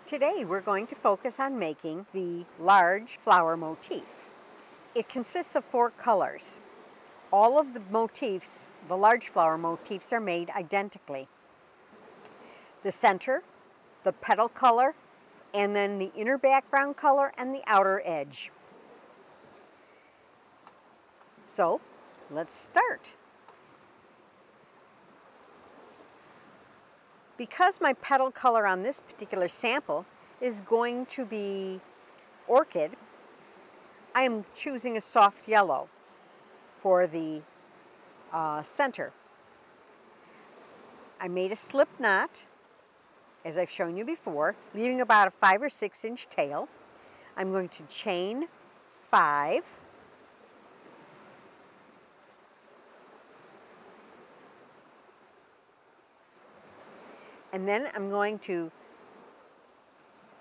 Today we're going to focus on making the large flower motif. It consists of 4 colors. All of the motifs, the large flower motifs, are made identically. The center, the petal color, and then the inner background color and the outer edge. So let's start. Because my petal color on this particular sample is going to be orchid, I am choosing a soft yellow for the center. I made a slip knot, as I've shown you before, leaving about a 5 or 6 inch tail. I'm going to chain 5. And then I'm going to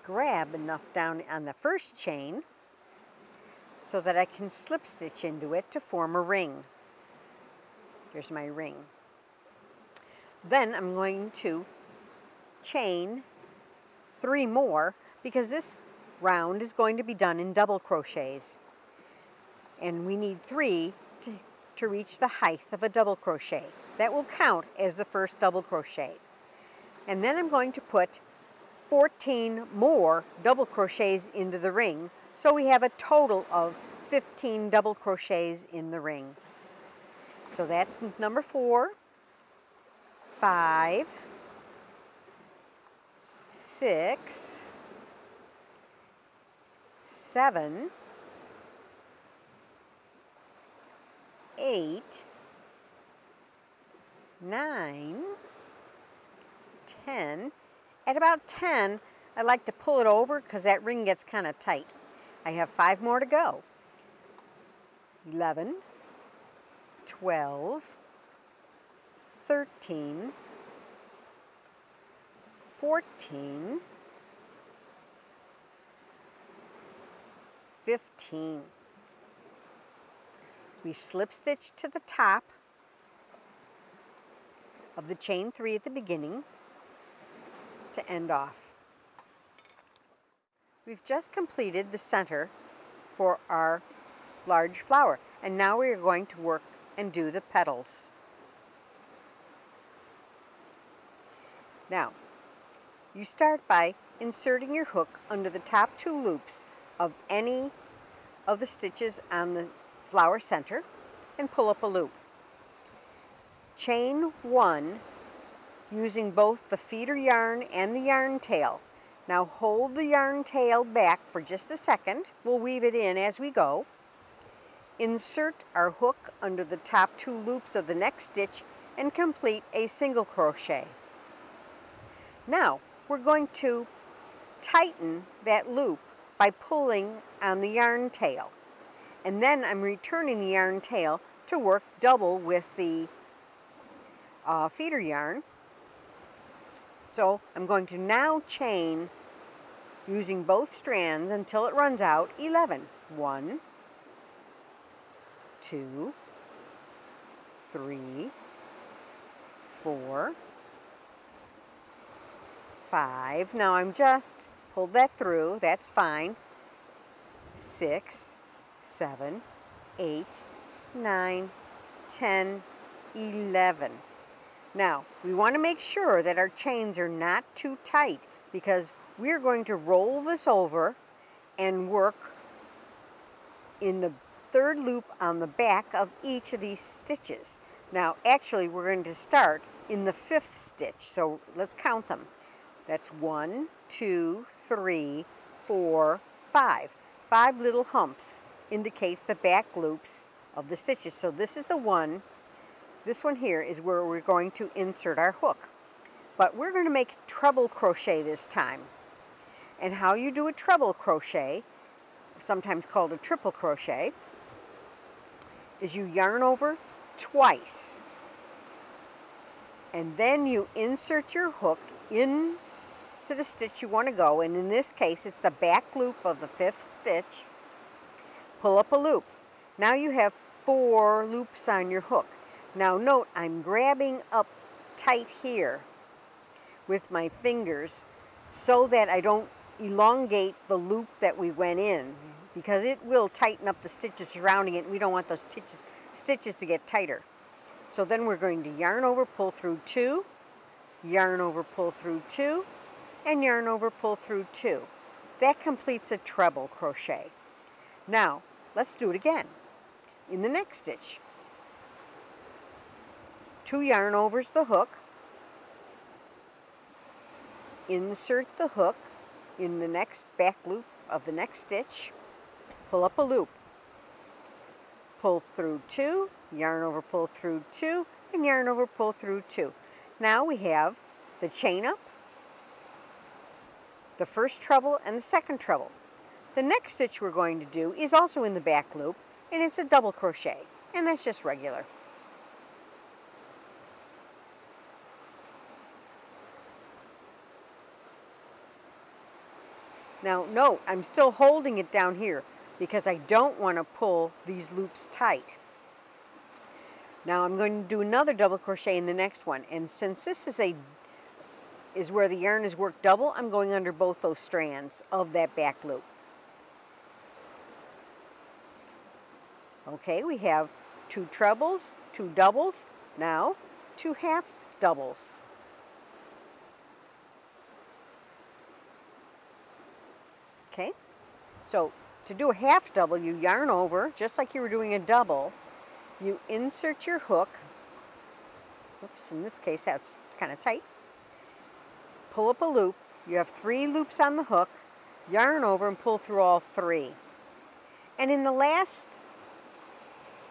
grab enough down on the first chain so that I can slip stitch into it to form a ring. There's my ring. Then I'm going to chain 3 more because this round is going to be done in double crochets. And we need 3 to reach the height of a double crochet. That will count as the first double crochet. And then I'm going to put 14 more double crochets into the ring, so we have a total of 15 double crochets in the ring. So that's number 4, 5, 6, 7, 8, 9, 10. At about 10, I like to pull it over because that ring gets kind of tight. I have 5 more to go. 11, 12, 13, 14, 15. We slip stitch to the top of the chain 3 at the beginning to end off. We've just completed the center for our large flower, and now we are going to work and do the petals. Now, you start by inserting your hook under the top 2 loops of any of the stitches on the flower center and pull up a loop. Chain 1 using both the feeder yarn and the yarn tail. Now hold the yarn tail back for just a second. We'll weave it in as we go. Insert our hook under the top 2 loops of the next stitch and complete a single crochet. Now we're going to tighten that loop by pulling on the yarn tail. And then I'm returning the yarn tail to work double with the feeder yarn. So I'm going to now chain using both strands until it runs out 11. 1, 2, 3, 4, 5. Now I'm just pulled that through, that's fine. 6, 7, 8, 9, 10, 11. Now, we want to make sure that our chains are not too tight because we're going to roll this over and work in the 3rd loop on the back of each of these stitches. Now, actually, we're going to start in the 5th stitch, so let's count them. That's 1, 2, 3, 4, 5. 5 little humps indicates the back loops of the stitches. So this is the one. This one here is where we're going to insert our hook. But we're going to make treble crochet this time. And how you do a treble crochet, sometimes called a triple crochet, is you yarn over twice. And then you insert your hook into the stitch you want to go. And in this case, it's the back loop of the 5th stitch. Pull up a loop. Now you have 4 loops on your hook. Now note, I'm grabbing up tight here with my fingers so that I don't elongate the loop that we went in, because it will tighten up the stitches surrounding it, and we don't want those stitches to get tighter. So then we're going to yarn over, pull through 2, yarn over, pull through 2, and yarn over, pull through 2. That completes a treble crochet. Now, let's do it again. In the next stitch, 2 yarn overs the hook, insert the hook in the next back loop of the next stitch, pull up a loop, pull through 2, yarn over, pull through 2, and yarn over, pull through 2. Now we have the chain up, the first treble, and the second treble. The next stitch we're going to do is also in the back loop, and it's a double crochet, and that's just regular. Now note, I'm still holding it down here because I don't want to pull these loops tight. Now I'm going to do another double crochet in the next one, and since this is where the yarn is worked double, I'm going under both those strands of that back loop. Okay, we have 2 trebles, 2 doubles, now 2 half doubles. Okay, so to do a half double, you yarn over, just like you were doing a double, you insert your hook, oops, in this case that's kind of tight, pull up a loop, you have 3 loops on the hook, yarn over and pull through all 3. And in the last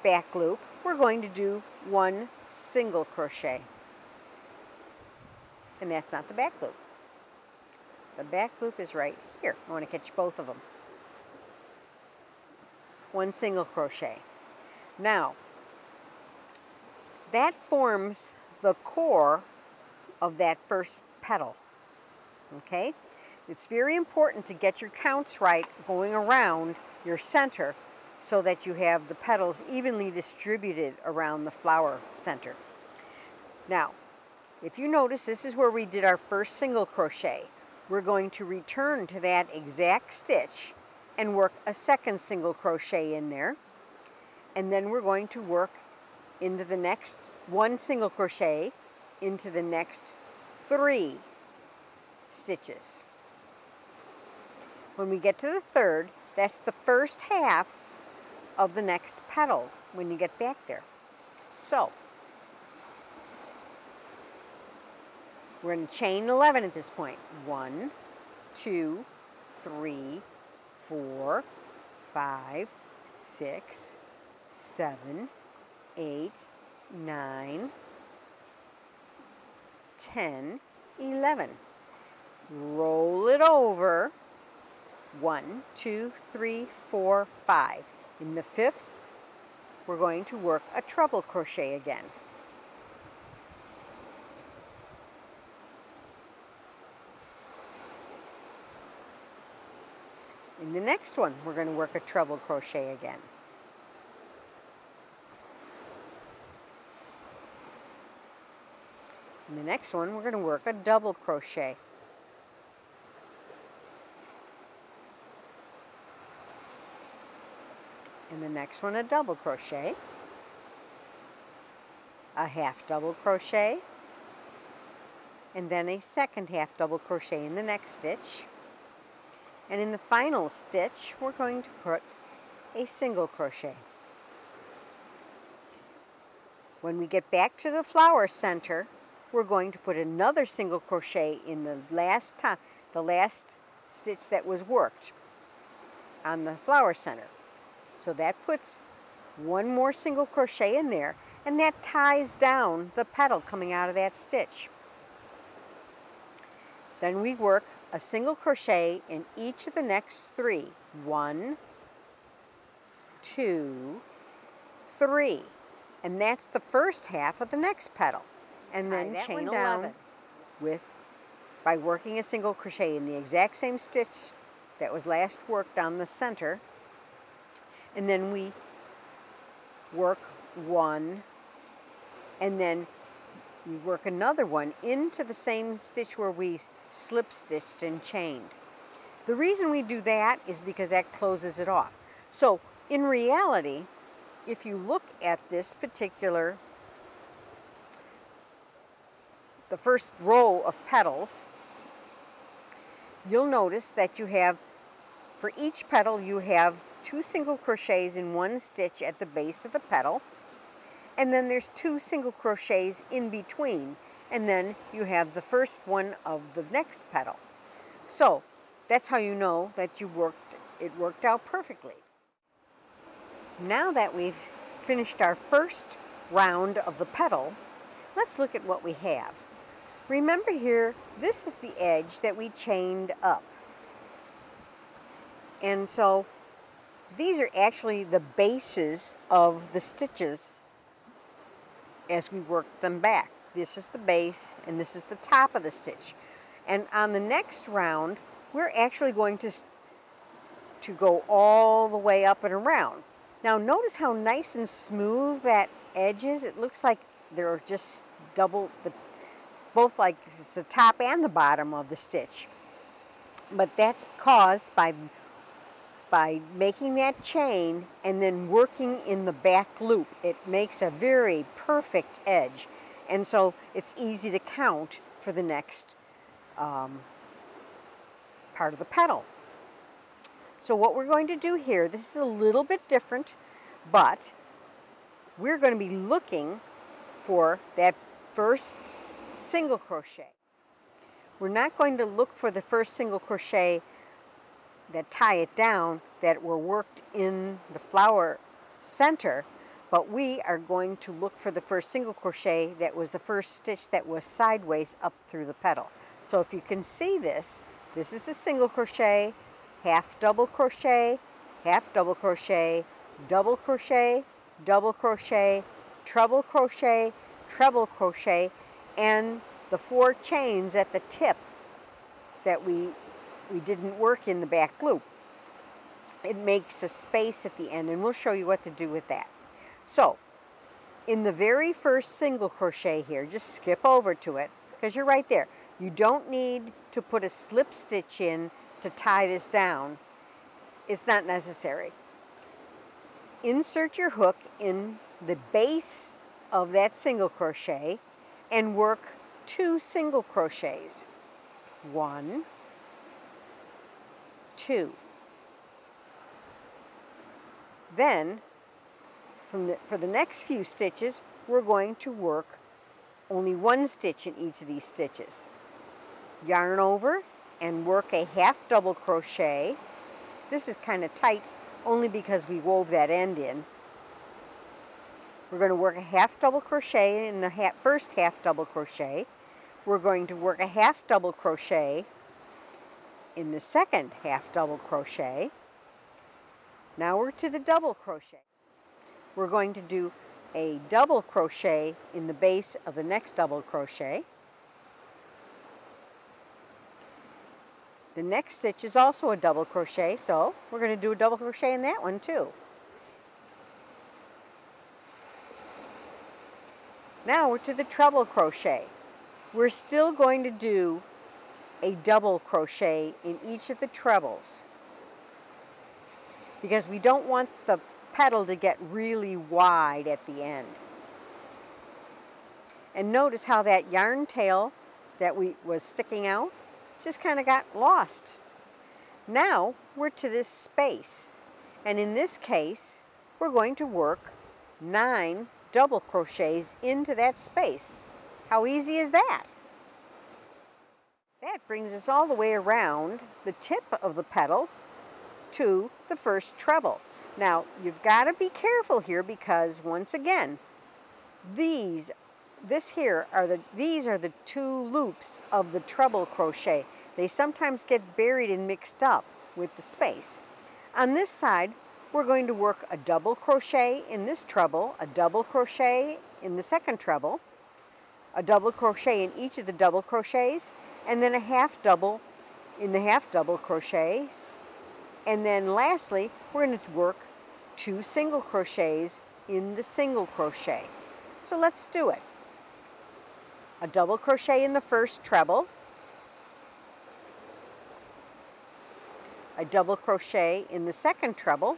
back loop, we're going to do 1 single crochet. And that's not the back loop. The back loop is right here. I want to catch both of them. 1 single crochet. Now, that forms the core of that first petal. Okay? It's very important to get your counts right going around your center so that you have the petals evenly distributed around the flower center. Now, if you notice, this is where we did our first single crochet. We're going to return to that exact stitch and work a second single crochet in there, and then we're going to work into the next 1 single crochet into the next 3 stitches. When we get to the third, that's the first half of the next petal when you get back there. So we're going to chain 11 at this point. 1, 2, 3, 4, 5, 6, 7, 8, 9, 10, 11. Roll it over. 1, 2, 3, 4, 5. In the 5th, we're going to work a treble crochet again. In the next one, we're going to work a treble crochet again. In the next one, we're going to work a double crochet. In the next one, a double crochet, a half double crochet, and then a second half double crochet in the next stitch. And in the final stitch, we're going to put a single crochet. When we get back to the flower center, we're going to put another single crochet in the last stitch that was worked on the flower center. So that puts 1 more single crochet in there, and that ties down the petal coming out of that stitch. Then we work a single crochet in each of the next 3. 1, 2, 3. And that's the first half of the next petal. And then chain 11 by working a single crochet in the exact same stitch that was last worked down the center. And then we work 1, and then we work another one into the same stitch where we slip stitched and chained. The reason we do that is because that closes it off. So in reality, if you look at this particular, the first row of petals, you'll notice that you have, for each petal, you have 2 single crochets in 1 stitch at the base of the petal, and then there's 2 single crochets in between, and then you have the first one of the next petal. So that's how you know that it worked out perfectly. Now that we've finished our first round of the petal, let's look at what we have. Remember here, this is the edge that we chained up. And so these are actually the bases of the stitches as we work them back. This is the base and this is the top of the stitch. And on the next round, we're actually going to go all the way up and around. Now notice how nice and smooth that edge is. It looks like they're just both like it's the top and the bottom of the stitch. But that's caused by making that chain and then working in the back loop. It makes a very perfect edge. And so it's easy to count for the next part of the petal. So what we're going to do here, this is a little bit different, but we're going to be looking for that first single crochet. We're not going to look for the first single crochet that tie it down that were worked in the flower center, but we are going to look for the first single crochet that was the first stitch that was sideways up through the petal. So if you can see this is a single crochet, half double crochet, half double crochet, double crochet, double crochet, treble crochet, treble crochet, and the 4 chains at the tip that we didn't work in the back loop. It makes a space at the end, and we'll show you what to do with that. So in the very first single crochet here, just skip over to it because you're right there. You don't need to put a slip stitch in to tie this down. It's not necessary. Insert your hook in the base of that single crochet and work 2 single crochets. 1, 2. Then for the next few stitches, we're going to work only 1 stitch in each of these stitches. Yarn over and work a half double crochet. This is kind of tight only because we wove that end in. We're going to work a half double crochet in the first half double crochet. We're going to work a half double crochet in the second half double crochet. Now we're to the double crochet. We're going to do a double crochet in the base of the next double crochet. The next stitch is also a double crochet, so we're going to do a double crochet in that one too. Now we're to the treble crochet. We're still going to do a double crochet in each of the trebles because we don't want the petal to get really wide at the end. And notice how that yarn tail that was sticking out just kind of got lost. Now we're to this space, and in this case we're going to work 9 double crochets into that space. How easy is that? That brings us all the way around the tip of the petal to the first treble. Now you've got to be careful here because once again these are the 2 loops of the treble crochet. They sometimes get buried and mixed up with the space. On this side, we're going to work a double crochet in this treble, a double crochet in the second treble, a double crochet in each of the double crochets, and then a half double in the half double crochets. And then lastly, we're going to work 2 single crochets in the single crochet. So let's do it. A double crochet in the first treble, a double crochet in the second treble,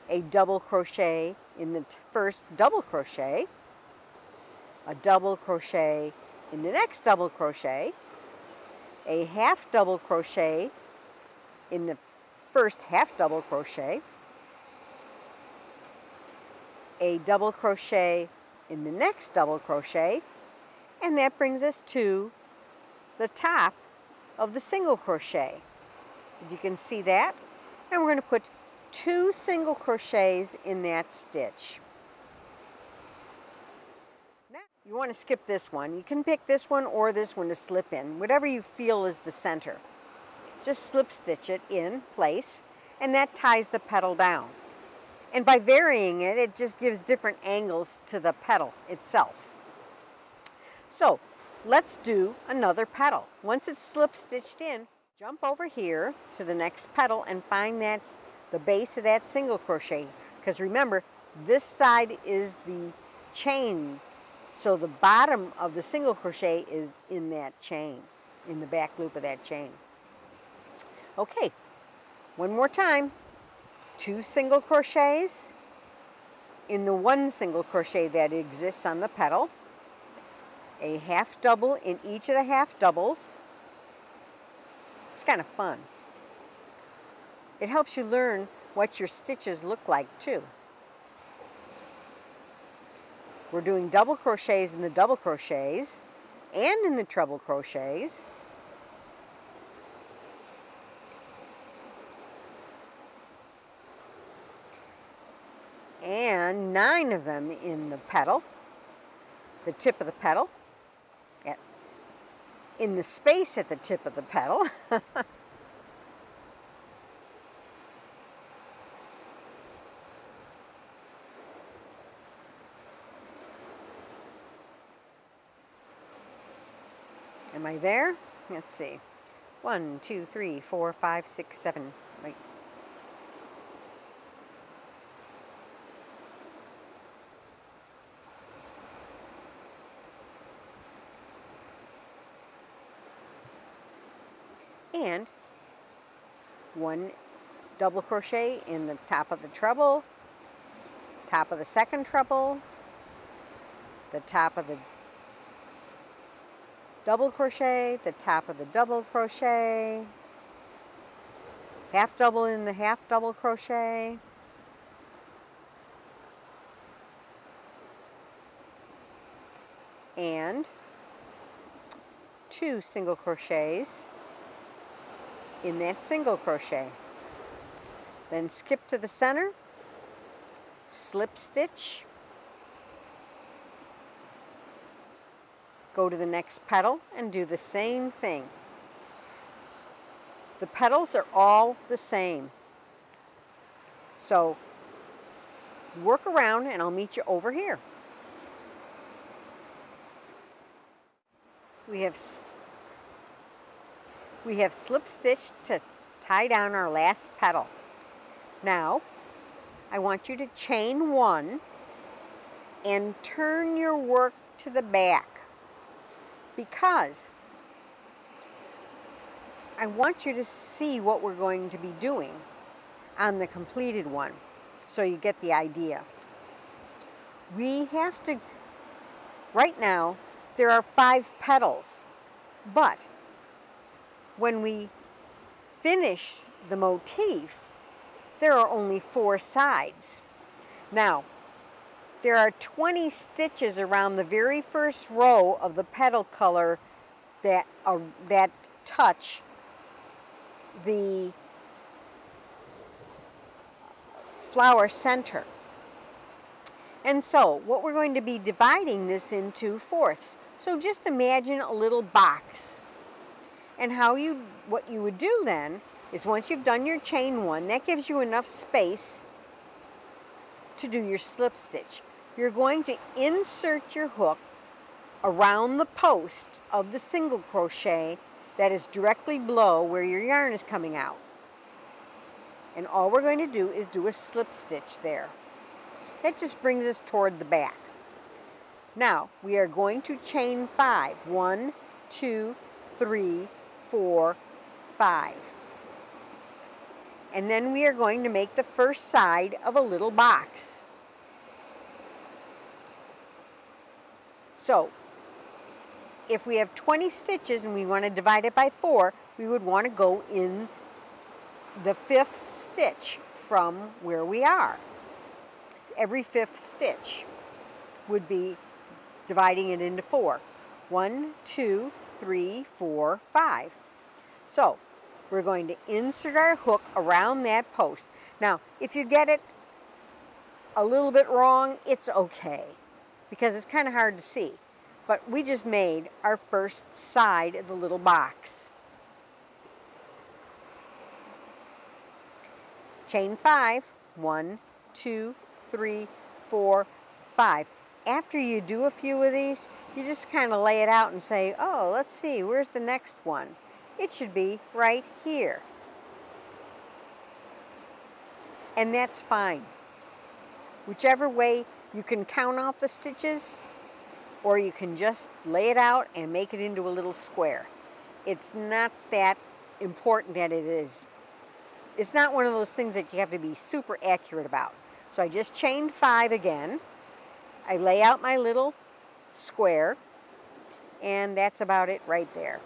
a double crochet in the first double crochet, a double crochet in the next double crochet, a half double crochet in the first half double crochet, a double crochet in the next double crochet, and that brings us to the top of the single crochet. You can see that, and we're going to put 2 single crochets in that stitch. Now, you want to skip this one. You can pick this one or this one to slip in, whatever you feel is the center. Just slip stitch it in place, and that ties the petal down. And by varying it, it just gives different angles to the petal itself. So let's do another petal. Once it's slip stitched in, jump over here to the next petal and find that's the base of that single crochet. Because remember, this side is the chain, so the bottom of the single crochet is in that chain, in the back loop of that chain. Okay, one more time. 2 single crochets in the 1 single crochet that exists on the petal, a half double in each of the half doubles. It's kind of fun. It helps you learn what your stitches look like too. We're doing double crochets in the double crochets and in the treble crochets. And 9 of them in the petal, the tip of the petal, in the space at the tip of the petal. Am I there? Let's see. 1, 2, 3, 4, 5, 6, 7. Wait. And 1 double crochet in the top of the treble, top of the second treble, the top of the double crochet, the top of the double crochet, half double in the half double crochet, and 2 single crochets in that single crochet. Then skip to the center, slip stitch, go to the next petal and do the same thing. The petals are all the same. So work around and I'll meet you over here. We have slip stitched to tie down our last petal. Now, I want you to chain 1 and turn your work to the back, because I want you to see what we're going to be doing on the completed one, so you get the idea. We have to, right now, there are 5 petals, but when we finish the motif, there are only 4 sides. Now, there are 20 stitches around the very first row of the petal color that touch the flower center. And so, what we're going to be dividing this into fourths. So just imagine a little box. And what you would do then is, once you've done your chain 1, that gives you enough space to do your slip stitch. You're going to insert your hook around the post of the single crochet that is directly below where your yarn is coming out. And all we're going to do is do a slip stitch there. That just brings us toward the back. Now, we are going to chain 5. 1, 2, 3, 4, 5. And then we are going to make the first side of a little box. So, if we have 20 stitches and we want to divide it by 4, we would want to go in the 5th stitch from where we are. Every 5th stitch would be dividing it into 4. 1, 2, 3, 4, 5. So, we're going to insert our hook around that post. Now, if you get it a little bit wrong, it's okay, because it's kind of hard to see. But we just made our first side of the little box. Chain 5, 1, 2, 3, 4, 5. After you do a few of these, you just kind of lay it out and say, oh, let's see, where's the next one? It should be right here. And that's fine. Whichever way, you can count out the stitches, or you can just lay it out and make it into a little square. It's not that important that it is. It's not one of those things that you have to be super accurate about. So I just chained 5 again. I lay out my little square, and that's about it right there.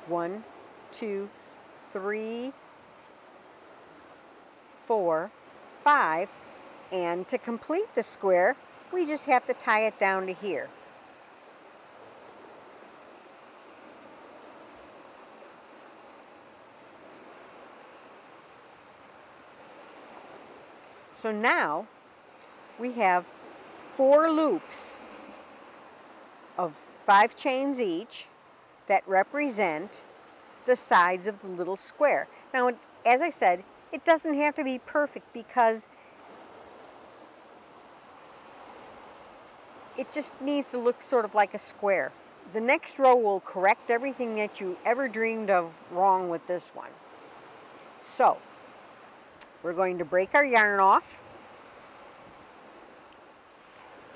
One, 2, 3, 4, 5, and to complete the square, we just have to tie it down to here. So now we have 4 loops of 5 chains each that represent the sides of the little square. Now, as I said, it doesn't have to be perfect because it just needs to look sort of like a square. The next row will correct everything that you ever dreamed of wrong with this one. So, we're going to break our yarn off,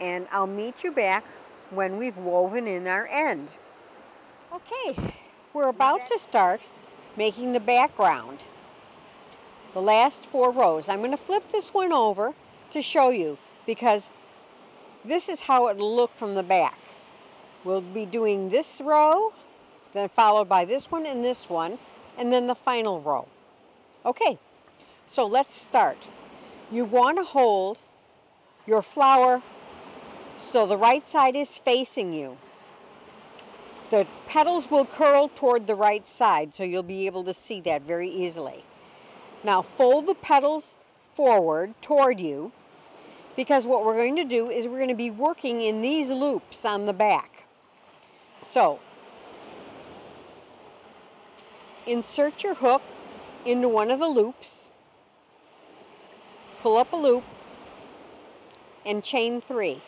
and I'll meet you back when we've woven in our end. Okay, we're about to start making the background, the last 4 rows. I'm going to flip this one over to show you, because this is how it'll look from the back. We'll be doing this row, then followed by this one, and then the final row. Okay, so let's start. You want to hold your flower so the right side is facing you. The petals will curl toward the right side, so you'll be able to see that very easily. Now fold the petals forward toward you, because what we're going to do is we're going to be working in these loops on the back. So, insert your hook into one of the loops, pull up a loop, and chain 3,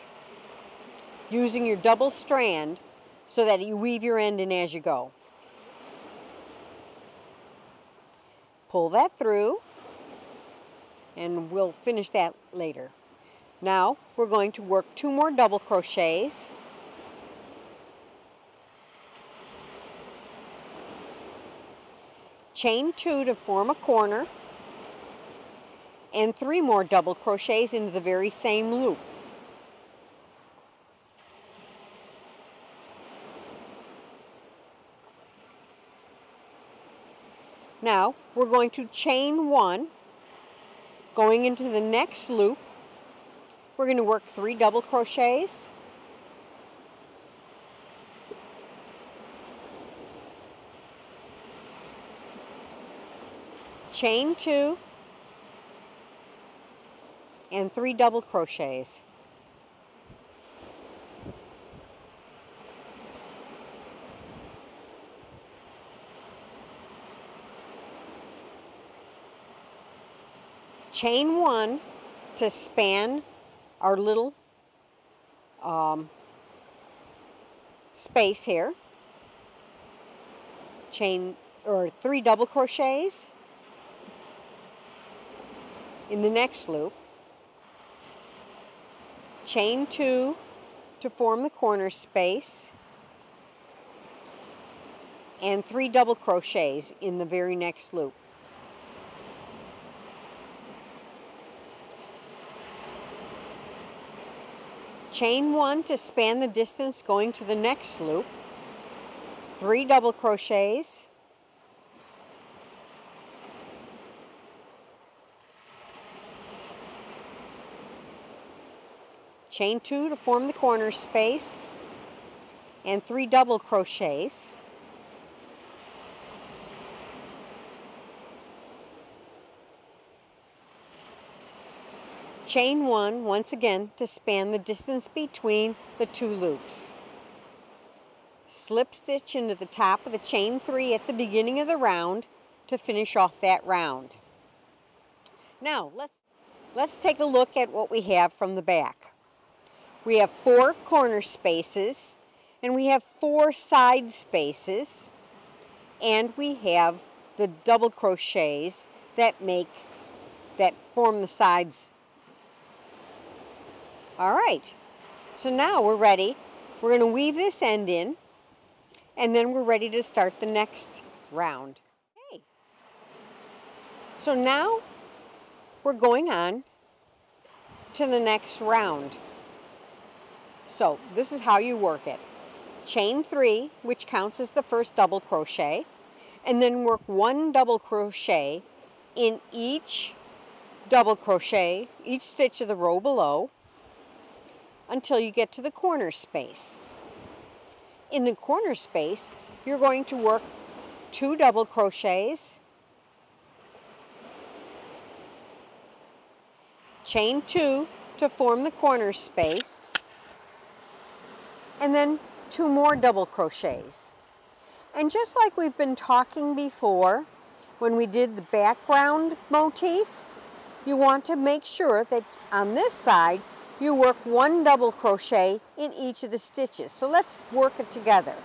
using your double strand so that you weave your end in as you go. Pull that through, and we'll finish that later. Now we're going to work 2 more double crochets, chain 2 to form a corner, and 3 more double crochets into the very same loop. Now we're going to chain 1, going into the next loop. We're going to work 3 double crochets, chain 2, and 3 double crochets. Chain 1 to span our little space here. Chain 3 double crochets in the next loop. Chain 2 to form the corner space. and 3 double crochets in the very next loop. Chain 1 to span the distance going to the next loop, 3 double crochets, chain 2 to form the corner space, and 3 double crochets, chain 1 once again to span the distance between the 2 loops. Slip stitch into the top of the chain 3 at the beginning of the round to finish off that round. Now let's take a look at what we have from the back. We have 4 corner spaces, and we have 4 side spaces, and we have the double crochets that form the sides. All right, so now we're ready. We're going to weave this end in, and then we're ready to start the next round. Okay. So now we're going on to the next round. So this is how you work it. Chain 3, which counts as the first double crochet, and then work 1 double crochet in each stitch of the row below, until you get to the corner space. In the corner space, you're going to work 2 double crochets, chain 2 to form the corner space, and then 2 more double crochets. And just like we've been talking before, when we did the background motif, you want to make sure that on this side, you work 1 double crochet in each of the stitches. So let's work it together.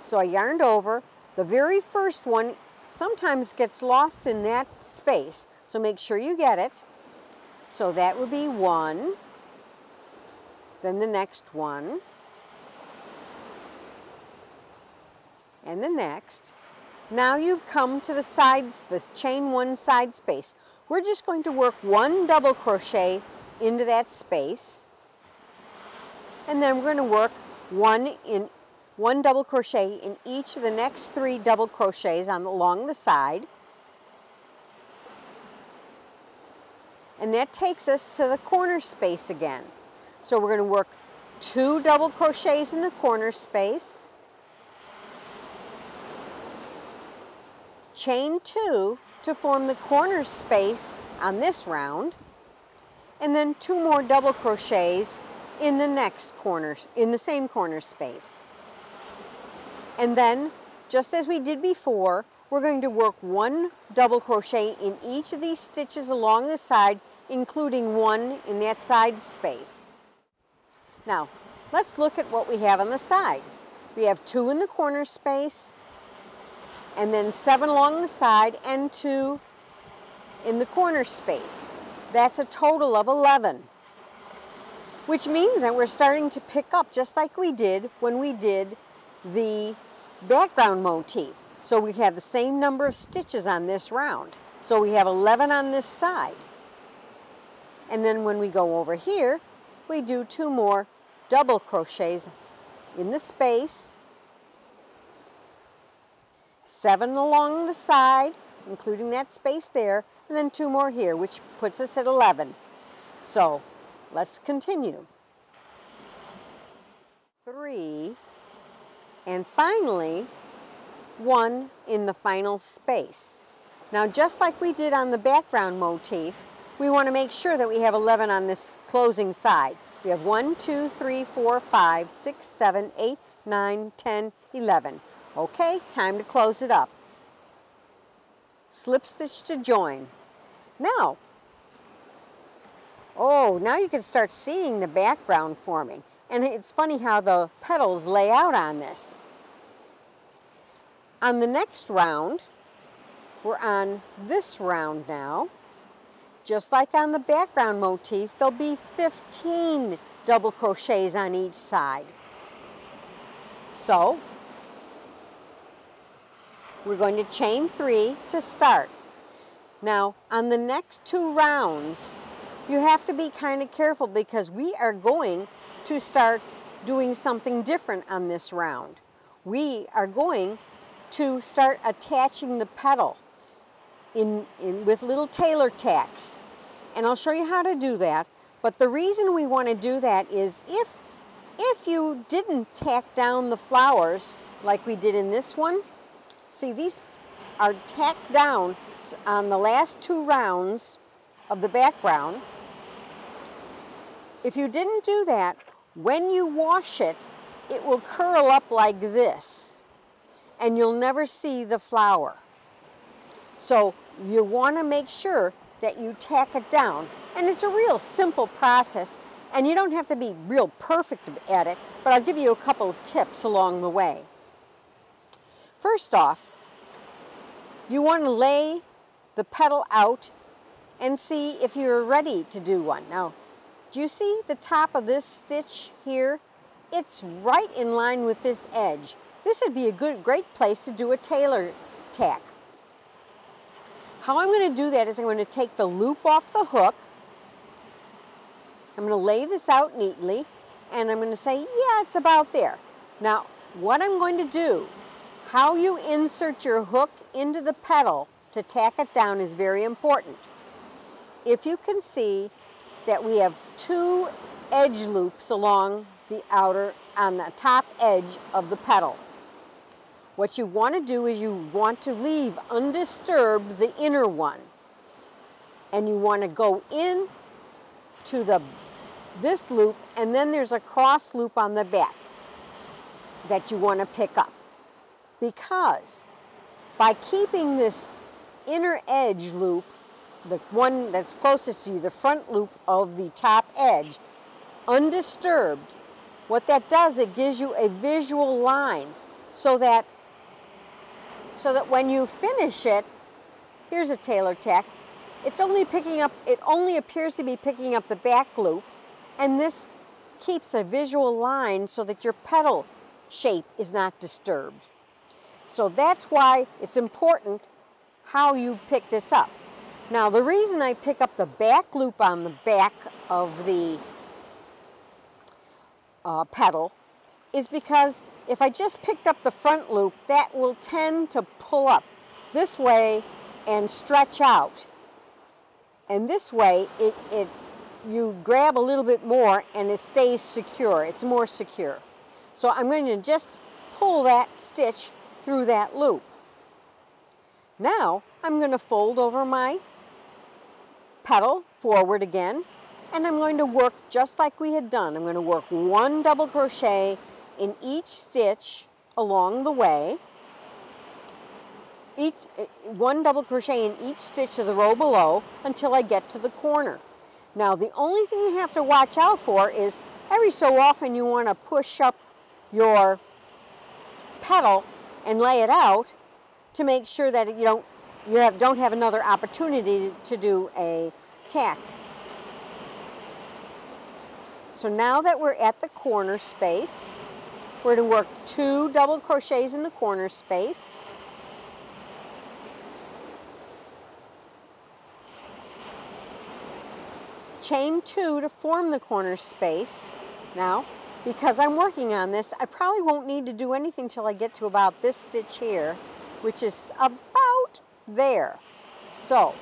So I yarned over. The very first one sometimes gets lost in that space, so make sure you get it. So that would be 1, then the next one, and the next. Now you've come to the sides, the chain 1 side space. We're just going to work 1 double crochet into that space, and then we're going to work 1 double crochet in each of the next 3 double crochets along the side, and that takes us to the corner space again. So we're going to work 2 double crochets in the corner space, chain 2 to form the corner space on this round, and then 2 more double crochets in the next corner, in the same corner space. And then, just as we did before, we're going to work 1 double crochet in each of these stitches along the side, including 1 in that side space. Now, let's look at what we have on the side. We have 2 in the corner space, and then 7 along the side, and 2 in the corner space. That's a total of 11, which means that we're starting to pick up just like we did when we did the background motif. So we have the same number of stitches on this round. So we have 11 on this side. And then when we go over here, we do 2 more double crochets in the space, 7 along the side, including that space there, and then 2 more here, which puts us at 11. So let's continue. 3, and finally 1 in the final space. Now, just like we did on the background motif, we want to make sure that we have 11 on this closing side. We have 1, 2, 3, 4, 5, 6, 7, 8, 9, 10, 11. Okay, time to close it up. Slip stitch to join. Now, now you can start seeing the background forming. And it's funny how the petals lay out on this. On the next round, we're on this round now. Just like on the background motif, there'll be 15 double crochets on each side. So, we're going to chain 3 to start. Now, on the next 2 rounds, you have to be kind of careful because we are going to start doing something different on this round. We are going to start attaching the petal with little tailor tacks. And I'll show you how to do that. But the reason we want to do that is if you didn't tack down the flowers like we did in this one, see, these are tacked down on the last 2 rounds of the background. If you didn't do that, when you wash it, it will curl up like this, and you'll never see the flower. So you want to make sure that you tack it down. And it's a real simple process, and you don't have to be real perfect at it, but I'll give you a couple of tips along the way. First off, you want to lay the petal out and see if you're ready to do one. Now, do you see the top of this stitch here? It's right in line with this edge. This would be a great place to do a tailor tack. How I'm going to do that is I'm going to take the loop off the hook. I'm going to lay this out neatly, and I'm going to say, yeah, it's about there. Now, what I'm going to do, how you insert your hook into the petal to tack it down is very important. If you can see that we have 2 edge loops along the outer, on the top edge of the petal. What you want to do is you want to leave undisturbed the inner one. And you want to go in to this loop, and then there's a cross loop on the back that you want to pick up. Because by keeping this inner edge loop, the one that's closest to you, the front loop of the top edge, undisturbed, what that does, it gives you a visual line so that when you finish it, here's a tailor tack, it's only picking up, it only appears to be picking up the back loop, and this keeps a visual line so that your petal shape is not disturbed. So that's why it's important how you pick this up. Now, the reason I pick up the back loop on the back of the petal is because if I just picked up the front loop, that will tend to pull up this way and stretch out. And this way, you grab a little bit more and it stays secure. It's more secure. So I'm going to just pull that stitch through that loop. Now, I'm going to fold over my petal forward again, and I'm going to work just like we had done. I'm going to work 1 double crochet in each stitch along the way. 1 double crochet in each stitch of the row below until I get to the corner. Now, the only thing you have to watch out for is every so often you want to push up your petal and lay it out to make sure that you don't have another opportunity to do a tack. So now that we're at the corner space, we're going to work 2 double crochets in the corner space. Chain 2 to form the corner space. Now, because I'm working on this, I probably won't need to do anything till I get to about this stitch here, which is about there. So,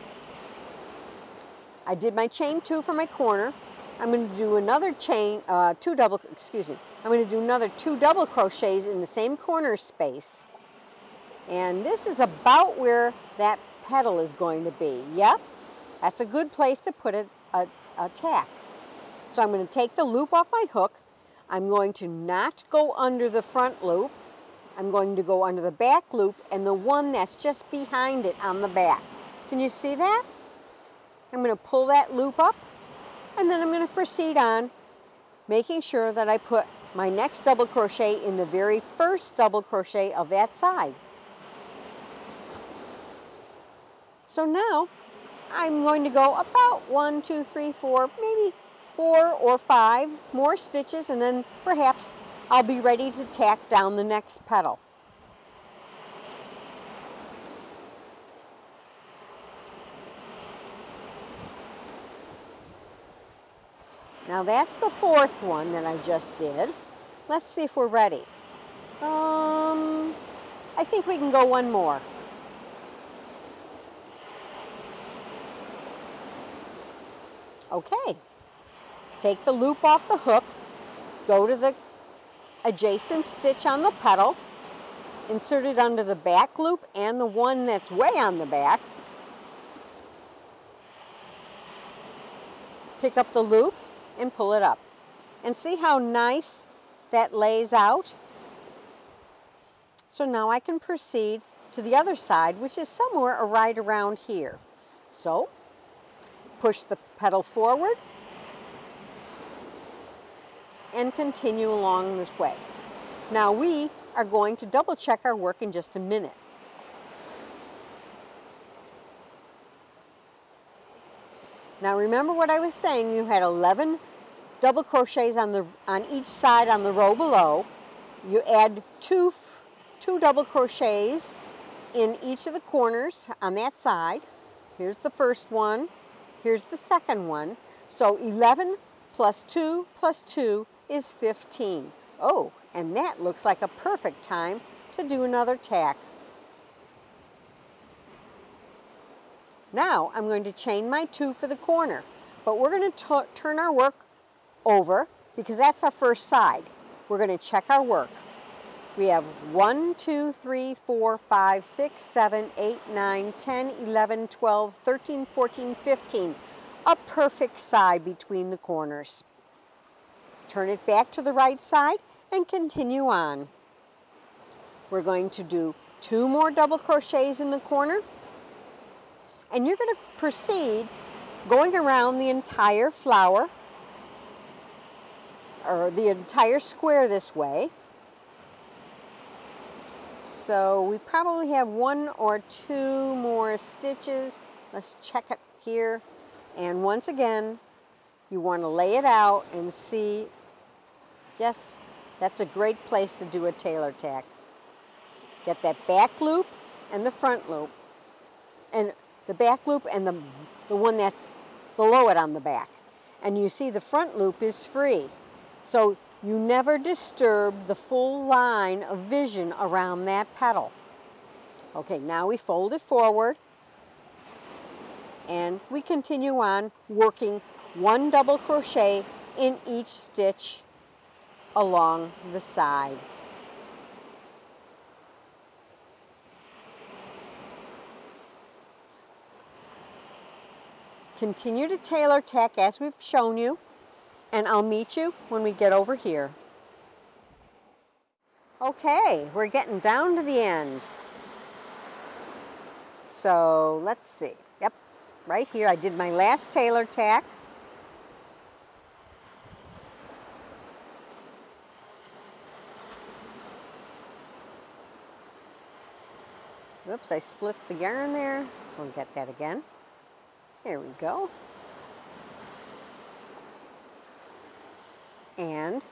I did my chain 2 for my corner. I'm going to do another I'm going to do another 2 double crochets in the same corner space. And this is about where that petal is going to be. Yep, that's a good place to put a tack. So I'm going to take the loop off my hook. I'm going to not go under the front loop. I'm going to go under the back loop and the one that's just behind it on the back. Can you see that? I'm going to pull that loop up, and then I'm going to proceed on, making sure that I put my next double crochet in the very first double crochet of that side. So now I'm going to go about 1, 2, 3, 4, maybe 4 or 5 more stitches, and then perhaps I'll be ready to tack down the next petal. Now that's the fourth one that I just did. Let's see if we're ready. I think we can go one more. Okay, take the loop off the hook, go to the adjacent stitch on the petal, insert it under the back loop and the one that's way on the back. Pick up the loop and pull it up. And see how nice that lays out? So now I can proceed to the other side, which is somewhere right around here. So, push the petal forward and continue along this way. Now we are going to double check our work in just a minute. Now remember what I was saying, you had 11 double crochets on each side on the row below. You add two double crochets in each of the corners on that side. Here's the first one, here's the second one. So 11 plus 2 is 15. Oh, and that looks like a perfect time to do another tack. Now I'm going to chain my 2 for the corner, but we're going to turn our work over because that's our first side. We're going to check our work. We have 1, 2, 3, 4, 5, 6, 7, 8, 9, 10, 11, 12, 13, 14, 15. A perfect side between the corners. Turn it back to the right side and continue on. We're going to do 2 more double crochets in the corner, and you're going to proceed going around the entire flower or the entire square this way. So we probably have 1 or 2 more stitches. Let's check it here. And once again, you want to lay it out and see. Yes, that's a great place to do a tailor tack. Get that back loop and the front loop. And the back loop and the one that's below it on the back. And you see the front loop is free. So you never disturb the full line of vision around that petal. Okay, now we fold it forward and we continue on working 1 double crochet in each stitch along the side. Continue to tailor tack as we've shown you, and I'll meet you when we get over here. Okay, we're getting down to the end. So let's see. Yep, right here I did my last tailor tack. Whoops, I split the yarn there. We'll get that again. There we go. And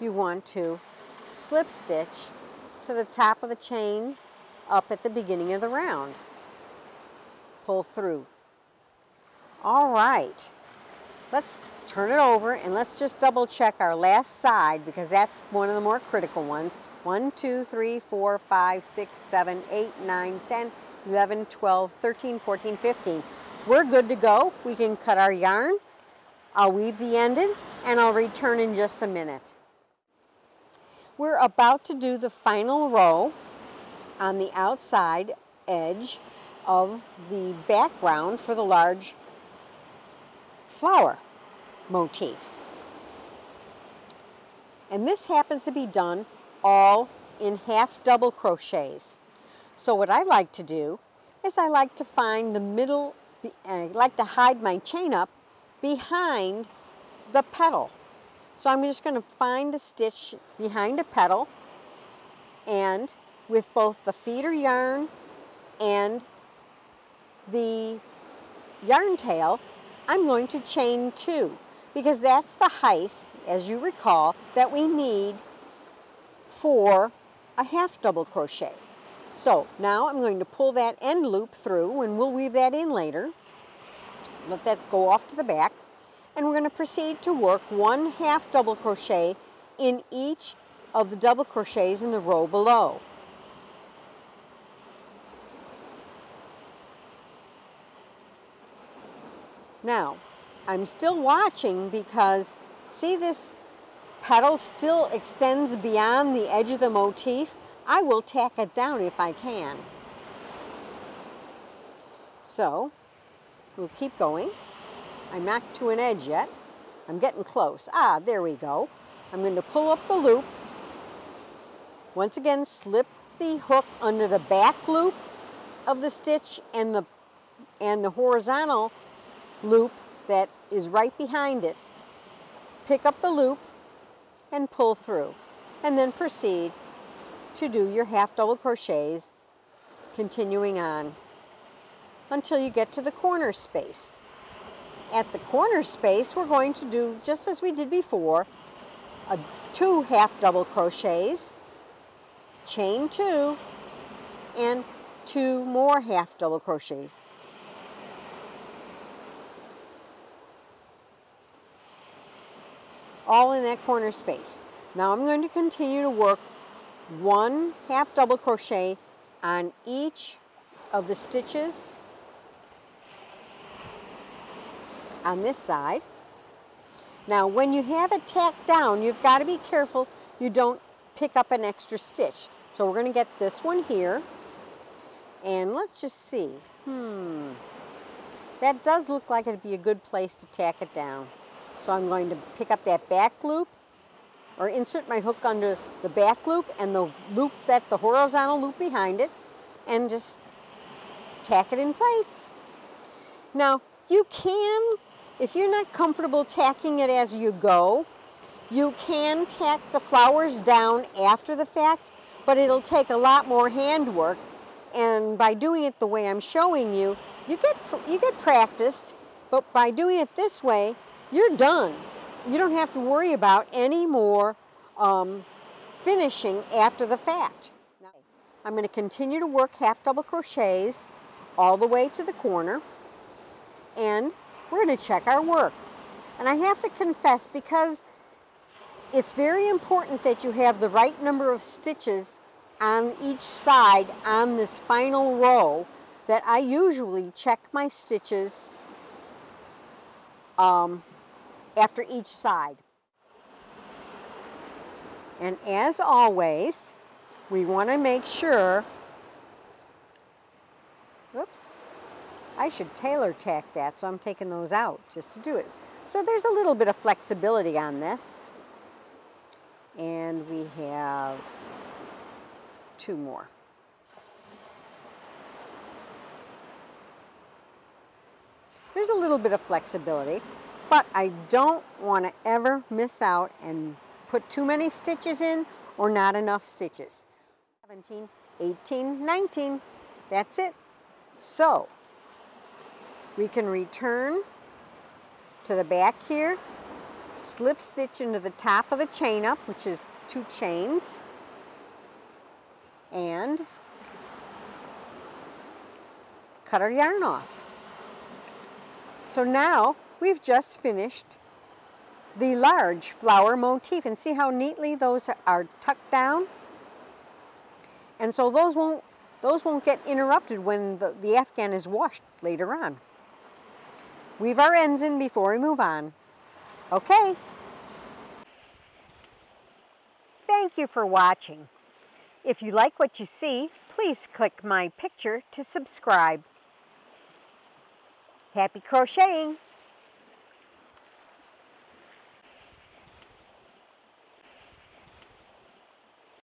you want to slip stitch to the top of the chain up at the beginning of the round. Pull through. All right, let's turn it over and let's just double check our last side because that's one of the more critical ones. 1, 2, 3, 4, 5, 6, 7, 8, 9, 10, 11, 12, 13, 14, 15. We're good to go. We can cut our yarn. I'll weave the ending and I'll return in just a minute. We're about to do the final row on the outside edge of the background for the large flower motif. And this happens to be done all in half double crochets. So what I like to do is I like to find the middle, I like to hide my chain up behind the petal. So I'm just going to find a stitch behind a petal, and with both the feeder yarn and the yarn tail, I'm going to chain 2 because that's the height, as you recall, that we need for a half double crochet. So now I'm going to pull that end loop through, and we'll weave that in later. Let that go off to the back. And we're going to proceed to work 1/2 double crochet in each of the double crochets in the row below. Now, I'm still watching because see this petal still extends beyond the edge of the motif. I will tack it down if I can. So, we'll keep going. I'm not to an edge yet. I'm getting close. Ah, there we go. I'm going to pull up the loop. Once again, slip the hook under the back loop of the stitch and the horizontal loop that is right behind it. Pick up the loop and pull through, and then proceed to do your 1/2 double crochets, continuing on until you get to the corner space. At the corner space, we're going to do just as we did before, 2 1/2 double crochets, chain 2, and 2 more 1/2 double crochets. All in that corner space. Now I'm going to continue to work 1 1/2 double crochet on each of the stitches on this side. Now when you have it tacked down, you've got to be careful you don't pick up an extra stitch. So we're going to get this one here, and let's just see. That does look like it'd be a good place to tack it down. So I'm going to pick up that back loop, or insert my hook under the back loop and the loop the horizontal loop behind it, and just tack it in place. Now you can, if you're not comfortable tacking it as you go, you can tack the flowers down after the fact, but it'll take a lot more handwork. And by doing it the way I'm showing you, you get practiced. But by doing it this way, you're done. You don't have to worry about any more finishing after the fact. Now, I'm going to continue to work 1/2 double crochets all the way to the corner, and we're going to check our work. And I have to confess, because it's very important that you have the right number of stitches on each side on this final row, that I usually check my stitches after each side. And as always, we want to make sure, oops, I should tailor tack that, so I'm taking those out just to do it. So there's a little bit of flexibility on this. And we have 2 more. There's a little bit of flexibility, but I don't want to ever miss out and put too many stitches in or not enough stitches. 17, 18, 19, that's it. So we can return to the back here, slip stitch into the top of the chain up, which is 2 chains, and cut our yarn off. So now we've just finished the large flower motif, and see how neatly those are tucked down? And so those won't get interrupted when the Afghan is washed later on. Weave our ends in before we move on. Okay. Thank you for watching. If you like what you see, please click my picture to subscribe. Happy crocheting!